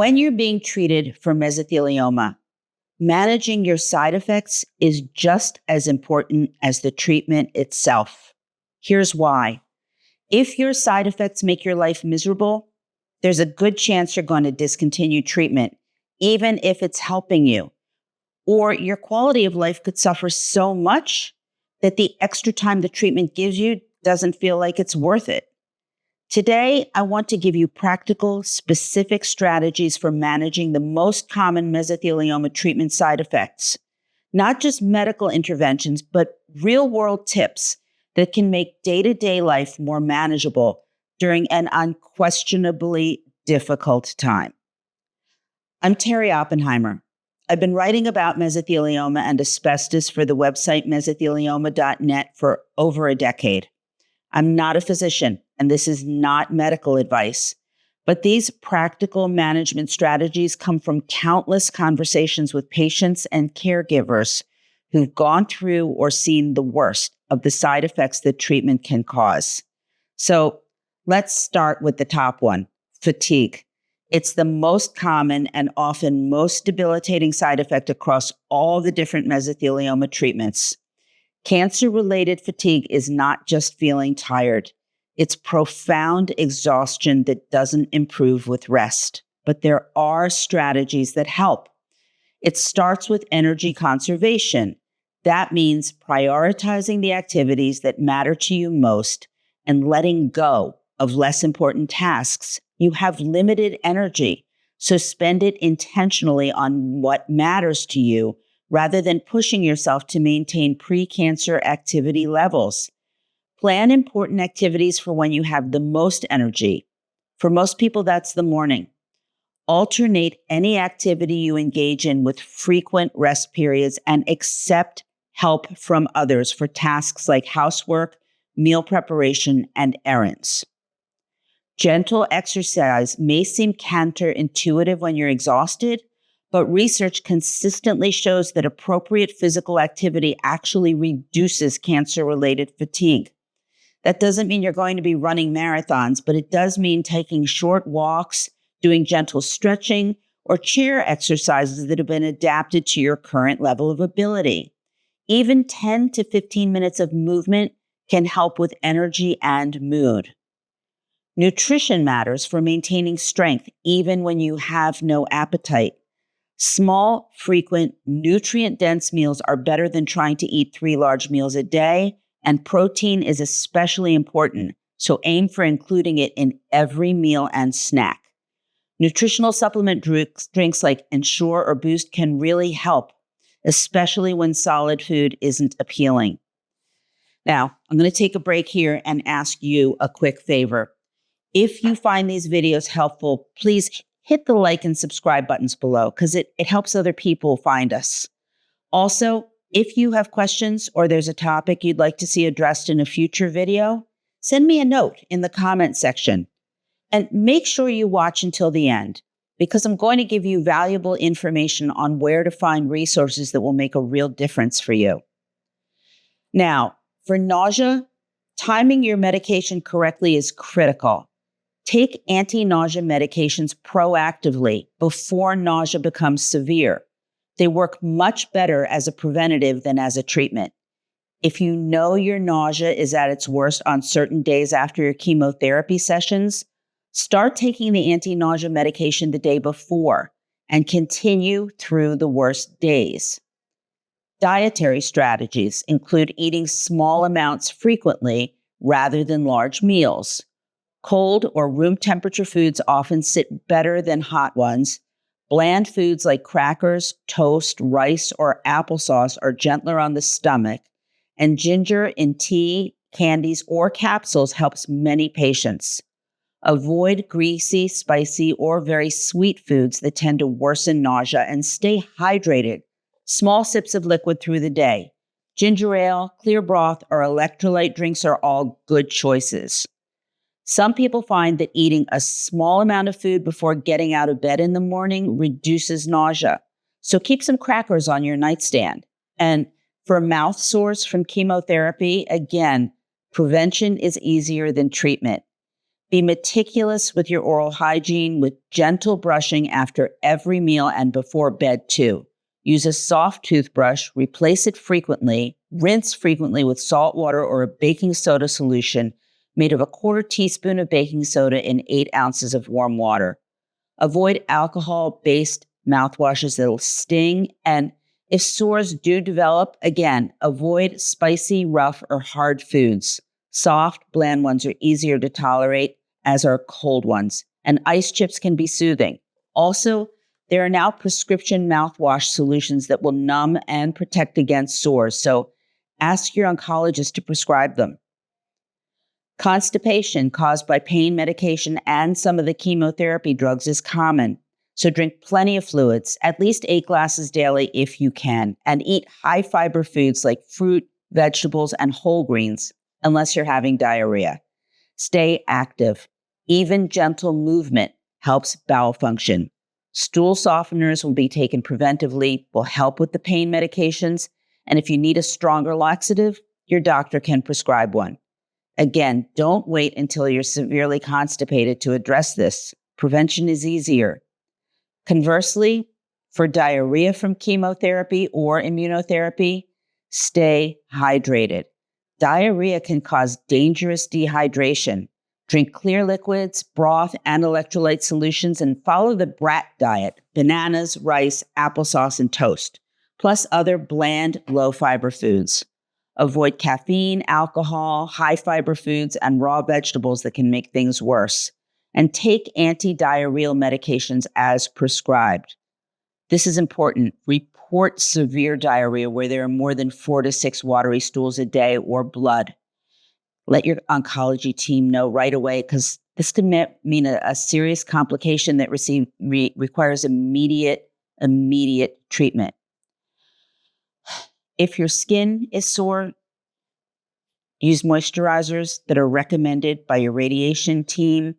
When you're being treated for mesothelioma, managing your side effects is just as important as the treatment itself. Here's why. If your side effects make your life miserable, there's a good chance you're going to discontinue treatment, even if it's helping you. Or your quality of life could suffer so much that the extra time the treatment gives you doesn't feel like it's worth it. Today, I want to give you practical, specific strategies for managing the most common mesothelioma treatment side effects. Not just medical interventions, but real-world tips that can make day-to-day life more manageable during an unquestionably difficult time. I'm Terry Oppenheimer. I've been writing about mesothelioma and asbestos for the website mesothelioma.net for over a decade. I'm not a physician, and this is not medical advice, but these practical management strategies come from countless conversations with patients and caregivers who've gone through or seen the worst of the side effects that treatment can cause. So let's start with the top one, fatigue. It's the most common and often most debilitating side effect across all the different mesothelioma treatments. Cancer-related fatigue is not just feeling tired. It's profound exhaustion that doesn't improve with rest. But there are strategies that help. It starts with energy conservation. That means prioritizing the activities that matter to you most and letting go of less important tasks. You have limited energy, so spend it intentionally on what matters to you rather than pushing yourself to maintain pre-cancer activity levels. Plan important activities for when you have the most energy. For most people, that's the morning. Alternate any activity you engage in with frequent rest periods and accept help from others for tasks like housework, meal preparation, and errands. Gentle exercise may seem counterintuitive when you're exhausted, but research consistently shows that appropriate physical activity actually reduces cancer-related fatigue. That doesn't mean you're going to be running marathons, but it does mean taking short walks, doing gentle stretching, or chair exercises that have been adapted to your current level of ability. Even 10 to 15 minutes of movement can help with energy and mood. Nutrition matters for maintaining strength even when you have no appetite. Small, frequent, nutrient-dense meals are better than trying to eat 3 large meals a day, and protein is especially important, so aim for including it in every meal and snack. Nutritional supplement drinks like Ensure or Boost can really help, especially when solid food isn't appealing. Now, I'm going to take a break here and ask you a quick favor. If you find these videos helpful, please hit the like and subscribe buttons below because it helps other people find us. Also, if you have questions or there's a topic you'd like to see addressed in a future video, send me a note in the comment section. And make sure you watch until the end because I'm going to give you valuable information on where to find resources that will make a real difference for you. Now, for nausea, timing your medication correctly is critical. Take anti-nausea medications proactively before nausea becomes severe. They work much better as a preventative than as a treatment. If you know your nausea is at its worst on certain days after your chemotherapy sessions, start taking the anti-nausea medication the day before and continue through the worst days. Dietary strategies include eating small amounts frequently rather than large meals. Cold or room temperature foods often sit better than hot ones. Bland foods like crackers, toast, rice, or applesauce are gentler on the stomach. And ginger in tea, candies, or capsules helps many patients. Avoid greasy, spicy, or very sweet foods that tend to worsen nausea and stay hydrated. Small sips of liquid through the day. Ginger ale, clear broth, or electrolyte drinks are all good choices. Some people find that eating a small amount of food before getting out of bed in the morning reduces nausea. So keep some crackers on your nightstand. And for mouth sores from chemotherapy, again, prevention is easier than treatment. Be meticulous with your oral hygiene with gentle brushing after every meal and before bed too. Use a soft toothbrush, replace it frequently, rinse frequently with salt water or a baking soda solution made of a 1/4 teaspoon of baking soda in 8 ounces of warm water. Avoid alcohol-based mouthwashes that'll sting, and if sores do develop, again, avoid spicy, rough, or hard foods. Soft, bland ones are easier to tolerate, as are cold ones, and ice chips can be soothing. Also, there are now prescription mouthwash solutions that will numb and protect against sores, so ask your oncologist to prescribe them. Constipation caused by pain medication and some of the chemotherapy drugs is common, so drink plenty of fluids, at least 8 glasses daily if you can, and eat high-fiber foods like fruit, vegetables, and whole grains, unless you're having diarrhea. Stay active. Even gentle movement helps bowel function. Stool softeners will be taken preventively, will help with the pain medications, and if you need a stronger laxative, your doctor can prescribe one. Again, don't wait until you're severely constipated to address this. Prevention is easier. Conversely, for diarrhea from chemotherapy or immunotherapy, stay hydrated. Diarrhea can cause dangerous dehydration. Drink clear liquids, broth, and electrolyte solutions, and follow the BRAT diet: bananas, rice, applesauce, and toast, plus other bland, low-fiber foods. Avoid caffeine, alcohol, high-fiber foods, and raw vegetables that can make things worse. And take anti-diarrheal medications as prescribed. This is important. Report severe diarrhea where there are more than 4 to 6 watery stools a day or blood. Let your oncology team know right away, because this could mean a serious complication that requires immediate treatment. If your skin is sore, use moisturizers that are recommended by your radiation team.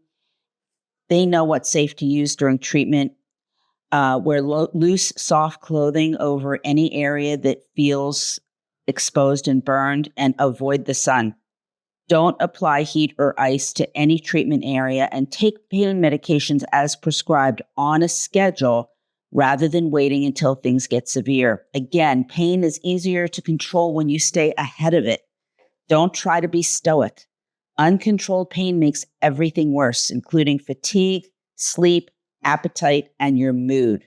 They know what's safe to use during treatment. Wear loose, soft clothing over any area that feels exposed and burned, and avoid the sun. Don't apply heat or ice to any treatment area, and take pain medications as prescribed on a schedule rather than waiting until things get severe. Again, pain is easier to control when you stay ahead of it. Don't try to be stoic. Uncontrolled pain makes everything worse, including fatigue, sleep, appetite, and your mood.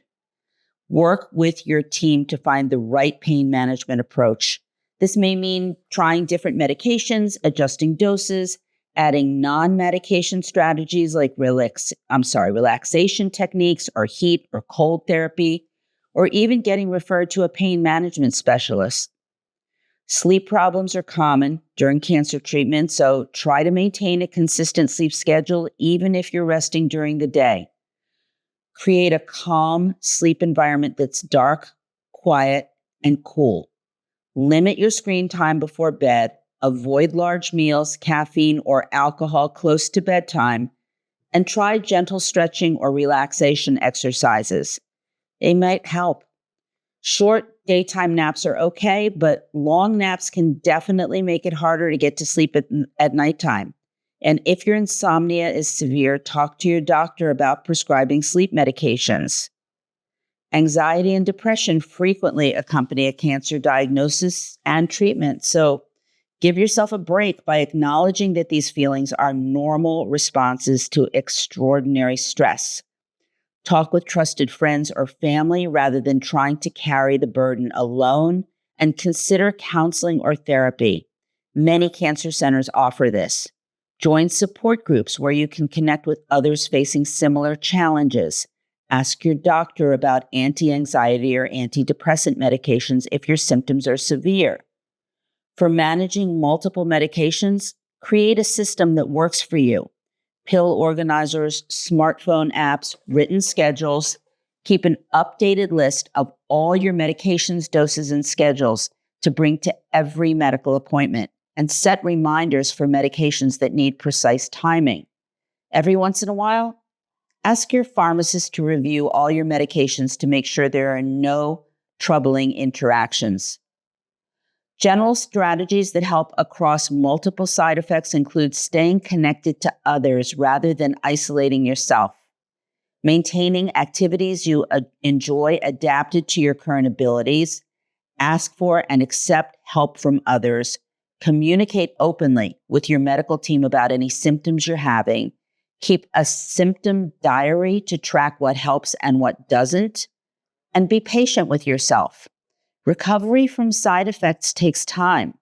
Work with your team to find the right pain management approach. This may mean trying different medications, adjusting doses, adding non-medication strategies like relaxation techniques or heat or cold therapy, or even getting referred to a pain management specialist. Sleep problems are common during cancer treatment, so try to maintain a consistent sleep schedule even if you're resting during the day. Create a calm sleep environment that's dark, quiet, and cool. Limit your screen time before bed. Avoid large meals, caffeine, or alcohol close to bedtime, and try gentle stretching or relaxation exercises. They might help. Short daytime naps are okay, but long naps can definitely make it harder to get to sleep at nighttime. And if your insomnia is severe, talk to your doctor about prescribing sleep medications. Anxiety and depression frequently accompany a cancer diagnosis and treatment, so give yourself a break by acknowledging that these feelings are normal responses to extraordinary stress. Talk with trusted friends or family rather than trying to carry the burden alone, and consider counseling or therapy. Many cancer centers offer this. Join support groups where you can connect with others facing similar challenges. Ask your doctor about anti-anxiety or antidepressant medications if your symptoms are severe. For managing multiple medications, create a system that works for you. Pill organizers, smartphone apps, written schedules. Keep an updated list of all your medications, doses, and schedules to bring to every medical appointment, and set reminders for medications that need precise timing. Every once in a while, ask your pharmacist to review all your medications to make sure there are no troubling interactions. General strategies that help across multiple side effects include staying connected to others rather than isolating yourself, maintaining activities you enjoy adapted to your current abilities, ask for and accept help from others, communicate openly with your medical team about any symptoms you're having, keep a symptom diary to track what helps and what doesn't, and be patient with yourself. Recovery from side effects takes time.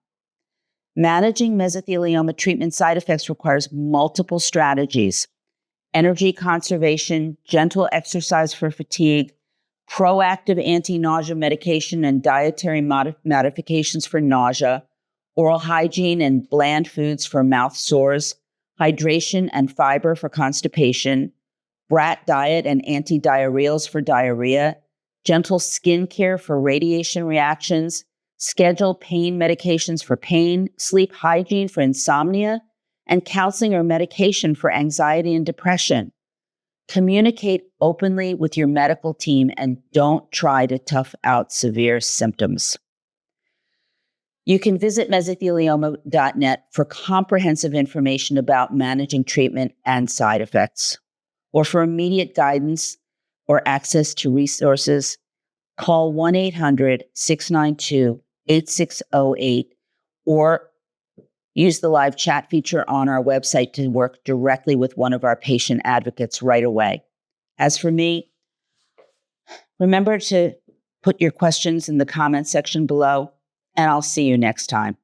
Managing mesothelioma treatment side effects requires multiple strategies: energy conservation, gentle exercise for fatigue, proactive anti-nausea medication and dietary modifications for nausea, oral hygiene and bland foods for mouth sores, hydration and fiber for constipation, brat diet and antidiarrheals for diarrhea, gentle skin care for radiation reactions, schedule pain medications for pain, sleep hygiene for insomnia, and counseling or medication for anxiety and depression. Communicate openly with your medical team and don't try to tough out severe symptoms. You can visit mesothelioma.net for comprehensive information about managing treatment and side effects. Or for immediate guidance or access to resources, call 1-800-692-8608 or use the live chat feature on our website to work directly with one of our patient advocates right away. As for me, remember to put your questions in the comment section below, and I'll see you next time.